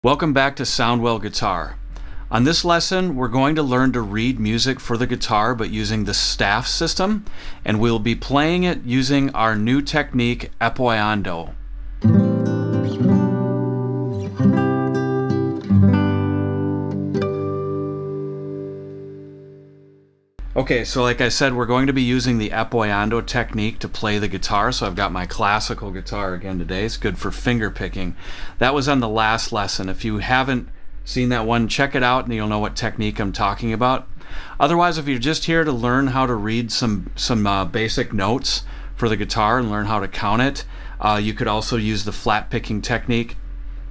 Welcome back to Soundwell Guitar. On this lesson, we're going to learn to read music for the guitar but using the staff system, and we'll be playing it using our new technique, Apoyando. Okay, so like I said, we're going to be using the Apoyando technique to play the guitar. So I've got my classical guitar again today. It's good for finger picking. That was on the last lesson. If you haven't seen that one, check it out and you'll know what technique I'm talking about. Otherwise, if you're just here to learn how to read some basic notes for the guitar and learn how to count it, you could also use the flat picking technique.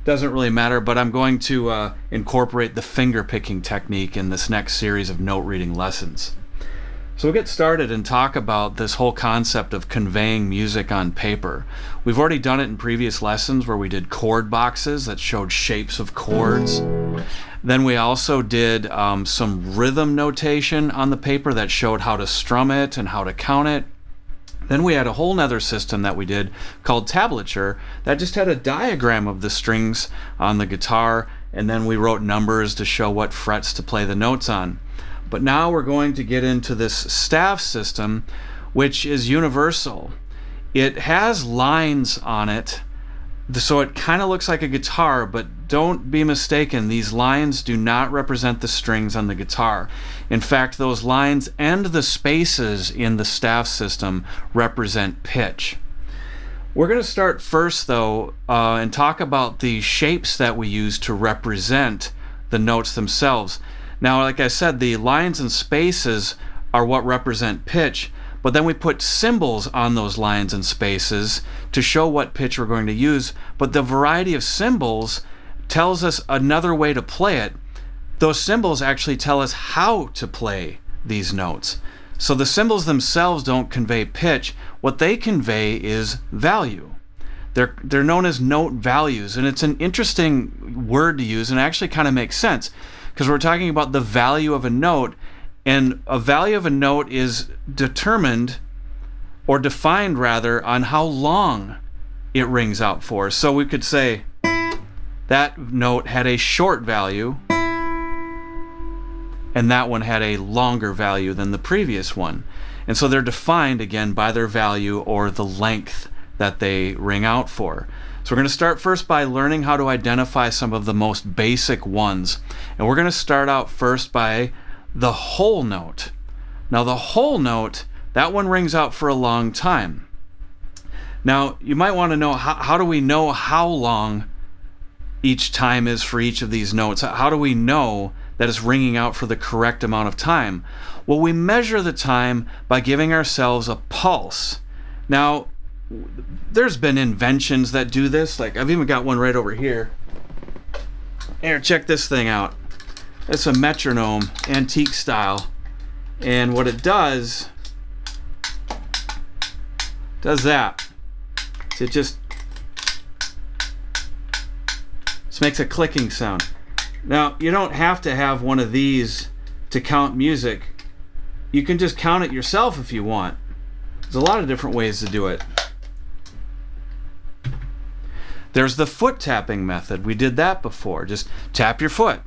Doesn't really matter, but I'm going to incorporate the finger picking technique in this next series of note reading lessons. So we'll get started and talk about this whole concept of conveying music on paper. We've already done it in previous lessons where we did chord boxes that showed shapes of chords. Then we also did some rhythm notation on the paper that showed how to strum it and how to count it. Then we had a whole nother system that we did called tablature that just had a diagram of the strings on the guitar, and then we wrote numbers to show what frets to play the notes on. But now we're going to get into this staff system, which is universal. It has lines on it, so it kind of looks like a guitar, but don't be mistaken, these lines do not represent the strings on the guitar. In fact, those lines and the spaces in the staff system represent pitch. We're going to start first, though, and talk about the shapes that we use to represent the notes themselves. Now, like I said, the lines and spaces are what represent pitch, but then we put symbols on those lines and spaces to show what pitch we're going to use, but the variety of symbols tells us another way to play it. Those symbols actually tell us how to play these notes. So the symbols themselves don't convey pitch. What they convey is value. They're known as note values, and it's an interesting word to use, and it actually kind of makes sense, because we're talking about the value of a note, and a value of a note is determined, or defined rather, on how long it rings out for. So we could say that note had a short value, and that one had a longer value than the previous one. And so they're defined, again, by their value or the length that they ring out for. So we're going to start first by learning how to identify some of the most basic ones. And we're going to start out first by the whole note. Now the whole note, that one rings out for a long time. Now you might want to know, how do we know how long each time is for each of these notes? How do we know that it's ringing out for the correct amount of time? Well, we measure the time by giving ourselves a pulse. Now, there's been inventions that do this. Like, I've even got one right over here. Here, check this thing out. It's a metronome, antique style. And what it does that. It just makes a clicking sound. Now, you don't have to have one of these to count music. You can just count it yourself if you want. There's a lot of different ways to do it. There's the foot tapping method. We did that before. Just tap your foot.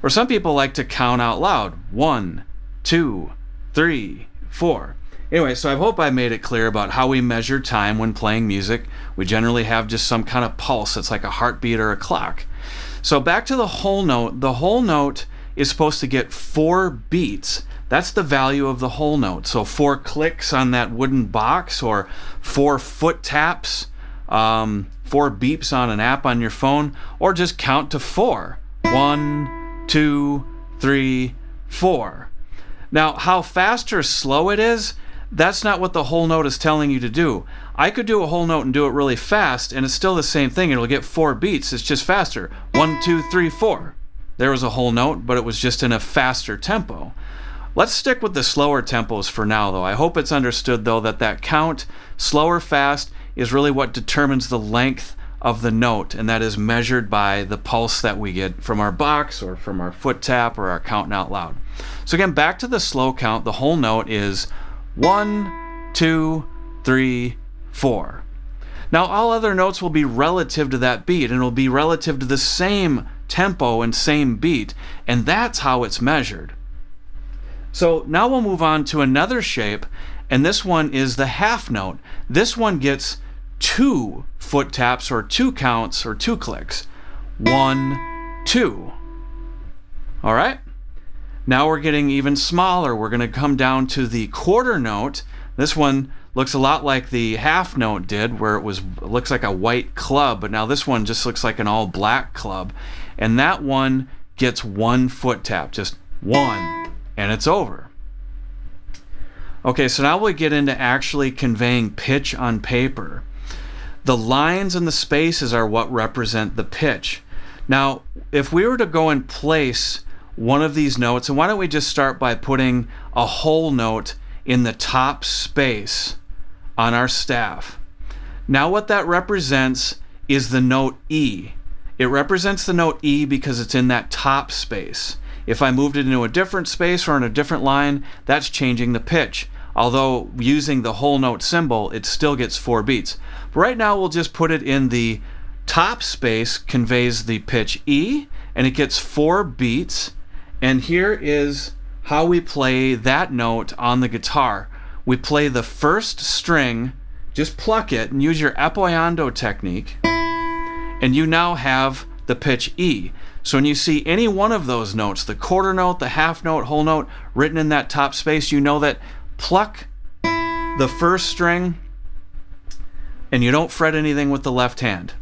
Or some people like to count out loud. 1, 2, 3, 4. Anyway, so I hope I made it clear about how we measure time when playing music. We generally have just some kind of pulse. It's like a heartbeat or a clock. So back to the whole note. The whole note is supposed to get 4 beats. That's the value of the whole note. So 4 clicks on that wooden box, or 4 foot taps, 4 beeps on an app on your phone, or just count to 4. 1, 2, 3, 4. Now, how fast or slow it is, that's not what the whole note is telling you to do. I could do a whole note and do it really fast, and it's still the same thing. It'll get 4 beats. It's just faster. 1, 2, 3, 4. There was a whole note, but it was just in a faster tempo. Let's stick with the slower tempos for now, though. I hope it's understood, though, that count, slow or fast, is really what determines the length of the note, and that is measured by the pulse that we get from our box or from our foot tap or our counting out loud. So again, back to the slow count, the whole note is 1, 2, 3, 4. Now all other notes will be relative to that beat, and it'll be relative to the same tempo and same beat, and that's how it's measured. So now we'll move on to another shape, and this one is the half note. This one gets 2 foot taps, or 2 counts, or 2 clicks. 1, 2. All right? Now we're getting even smaller. We're going to come down to the quarter note. This one looks a lot like the half note did, where it looks like a white club, but now this one just looks like an all black club. And that one gets 1 foot tap, just 1, and it's over. Okay, so now we get into actually conveying pitch on paper. The lines and the spaces are what represent the pitch. Now, if we were to go and place one of these notes, and why don't we just start by putting a whole note in the top space on our staff. Now what that represents is the note E. It represents the note E because it's in that top space. If I moved it into a different space or in a different line, that's changing the pitch. Although using the whole note symbol, it still gets 4 beats. But right now we'll just put it in the top space, conveys the pitch E, and it gets 4 beats. And here is how we play that note on the guitar. We play the first string, just pluck it and use your Apoyando technique, and you now have the pitch E. So when you see any one of those notes, the quarter note, the half note, whole note, written in that top space, you know that pluck the first string and you don't fret anything with the left hand.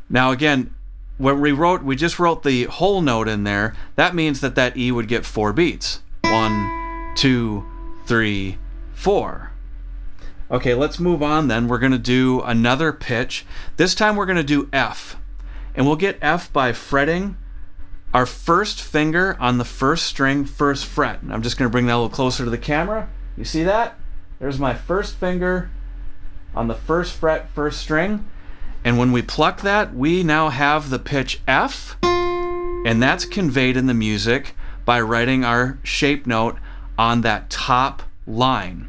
Now again, when we just wrote the whole note in there, that means that that E would get 4 beats. 1, 2, 3, 4. Okay, let's move on then. We're going to do another pitch. This time we're going to do F. And we'll get F by fretting our first finger on the first string, first fret. And I'm just going to bring that a little closer to the camera. You see that? There's my first finger on the first fret, first string. And when we pluck that, we now have the pitch F, and that's conveyed in the music by writing our shape note on that top line.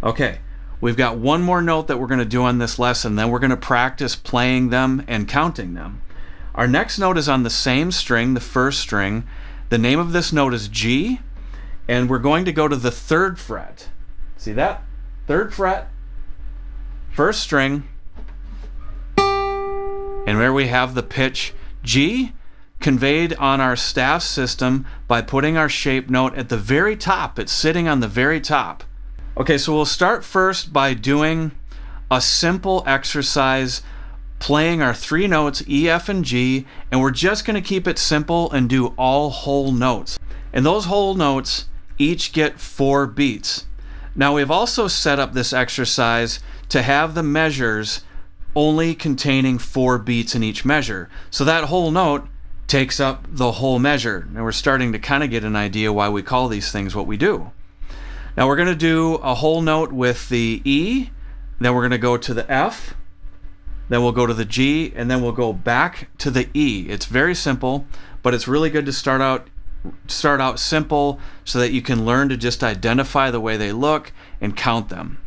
Okay, we've got one more note that we're going to do on this lesson, then we're going to practice playing them and counting them. Our next note is on the same string, the first string. The name of this note is G, and we're going to go to the 3rd fret. See that? 3rd fret, first string, and where we have the pitch G, conveyed on our staff system by putting our shape note at the very top. It's sitting on the very top. Okay, so we'll start first by doing a simple exercise, playing our 3 notes, E, F, and G, and we're just going to keep it simple and do all whole notes. And those whole notes each get 4 beats. Now we've also set up this exercise to have the measures only containing 4 beats in each measure. So that whole note takes up the whole measure. And we're starting to kind of get an idea why we call these things what we do. Now we're going to do a whole note with the E, then we're going to go to the F, then we'll go to the G, and then we'll go back to the E. It's very simple, but it's really good to start out simple so that you can learn to just identify the way they look and count them.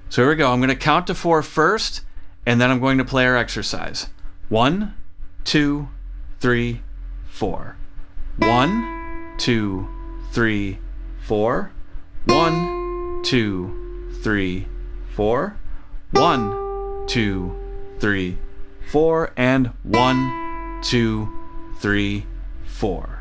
So here we go. I'm going to count to 4 first, and then I'm going to play our exercise. 1, 2, 3, 4. 1, 2, 3, 4. 1, 2, 3, 4. 1, 2, 3, 4. And 1, 2, 3, 4.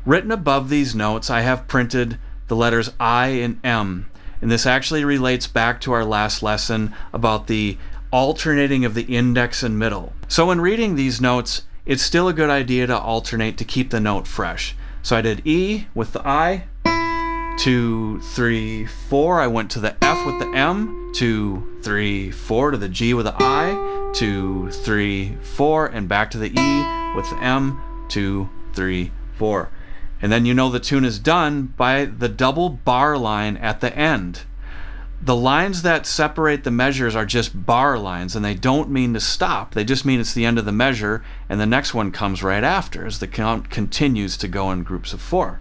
Written above these notes, I have printed the letters I and M. And this actually relates back to our last lesson about the alternating of the index and middle. So when reading these notes, it's still a good idea to alternate to keep the note fresh. So I did E with the I, 2, 3, 4. I went to the F with the M, 2, 3, 4, to the G with the I, 2, 3, 4, and back to the E with the M, 2, 3, 4. And then you know the tune is done by the double bar line at the end. The lines that separate the measures are just bar lines, and they don't mean to stop. They just mean it's the end of the measure, and the next one comes right after as the count continues to go in groups of 4.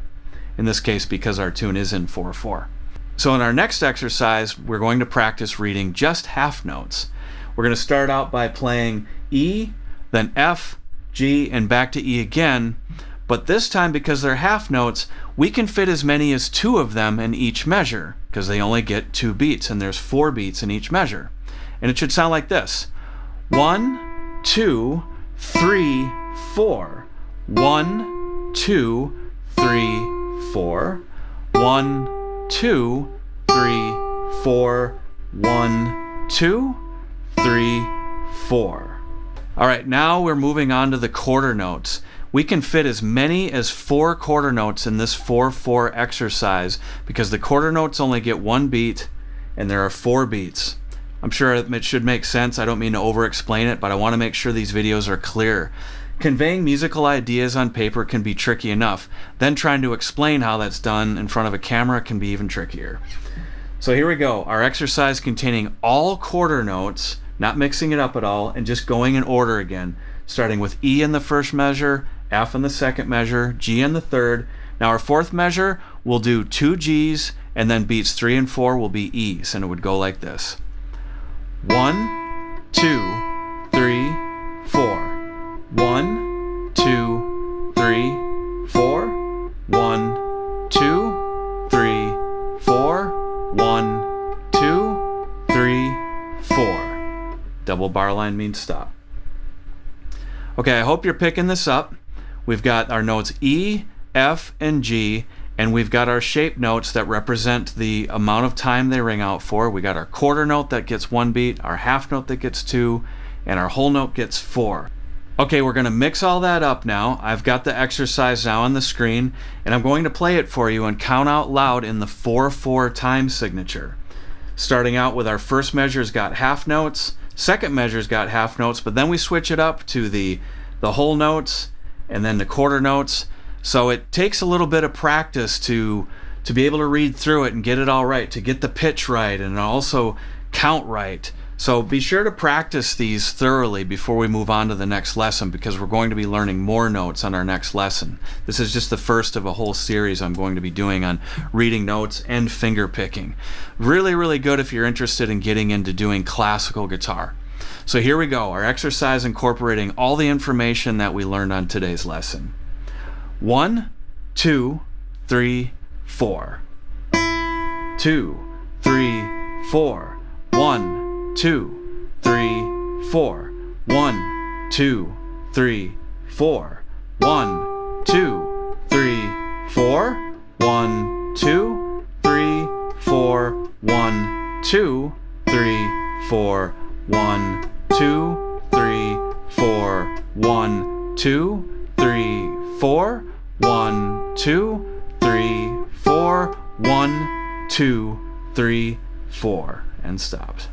In this case, because our tune is in 4/4. So in our next exercise, we're going to practice reading just half notes. We're going to start out by playing E, then F, G, and back to E again. But this time, because they're half notes, we can fit as many as 2 of them in each measure, because they only get 2 beats, and there's 4 beats in each measure. And it should sound like this. 1, 2, 3, 4. 1, 2, 3, 4. 1, 2, 3, 4. 1, 2, 3, 4. All right, now we're moving on to the quarter notes. We can fit as many as 4 quarter notes in this 4/4 exercise because the quarter notes only get 1 beat and there are 4 beats. I'm sure it should make sense. I don't mean to over-explain it, but I want to make sure these videos are clear. Conveying musical ideas on paper can be tricky enough. Then trying to explain how that's done in front of a camera can be even trickier. So here we go. Our exercise containing all quarter notes, not mixing it up at all, and just going in order again, starting with E in the first measure, F in the second measure, G in the third. Now our fourth measure, we'll do 2 Gs, and then beats 3 and 4 will be Es, and it would go like this. 1, 2, 3, 4. 1, 2, 3, 4. 1, 2, 3, 4. 1, 2, 3, 4. Double bar line means stop. Okay, I hope you're picking this up. We've got our notes E, F, and G, and we've got our shape notes that represent the amount of time they ring out for. We got our quarter note that gets 1 beat, our half note that gets 2, and our whole note gets 4. Okay, we're going to mix all that up now. I've got the exercise now on the screen, and I'm going to play it for you and count out loud in the 4/4 time signature. Starting out with our first measure's got half notes, second measure's got half notes, but then we switch it up to the whole notes and then the quarter notes. So it takes a little bit of practice to be able to read through it and get it all right, to get the pitch right and also count right. So be sure to practice these thoroughly before we move on to the next lesson, because we're going to be learning more notes on our next lesson. This is just the first of a whole series I'm going to be doing on reading notes and finger picking. Really, really good if you're interested in getting into doing classical guitar. So here we go, our exercise incorporating all the information that we learned on today's lesson. 1, 2, 3, 4. 2, 3, 4. 1, 2, 3, 4. 1, 2, 3, 4. 1, 2, 3, 4. 1, 2, 3, 4. 1, 2, 3, 4. 1, 2, 3, 4. 1, 2, 3, 4. 1, 2, 3, 4. 1, 2, 3, 4. And stopped.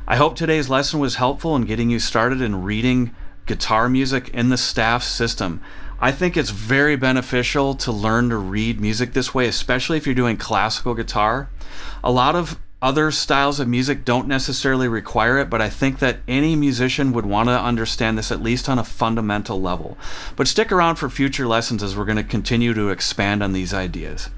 I hope today's lesson was helpful in getting you started in reading guitar music in the staff system. I think it's very beneficial to learn to read music this way, especially if you're doing classical guitar. A lot of other styles of music don't necessarily require it, but I think that any musician would want to understand this at least on a fundamental level. But stick around for future lessons as we're going to continue to expand on these ideas.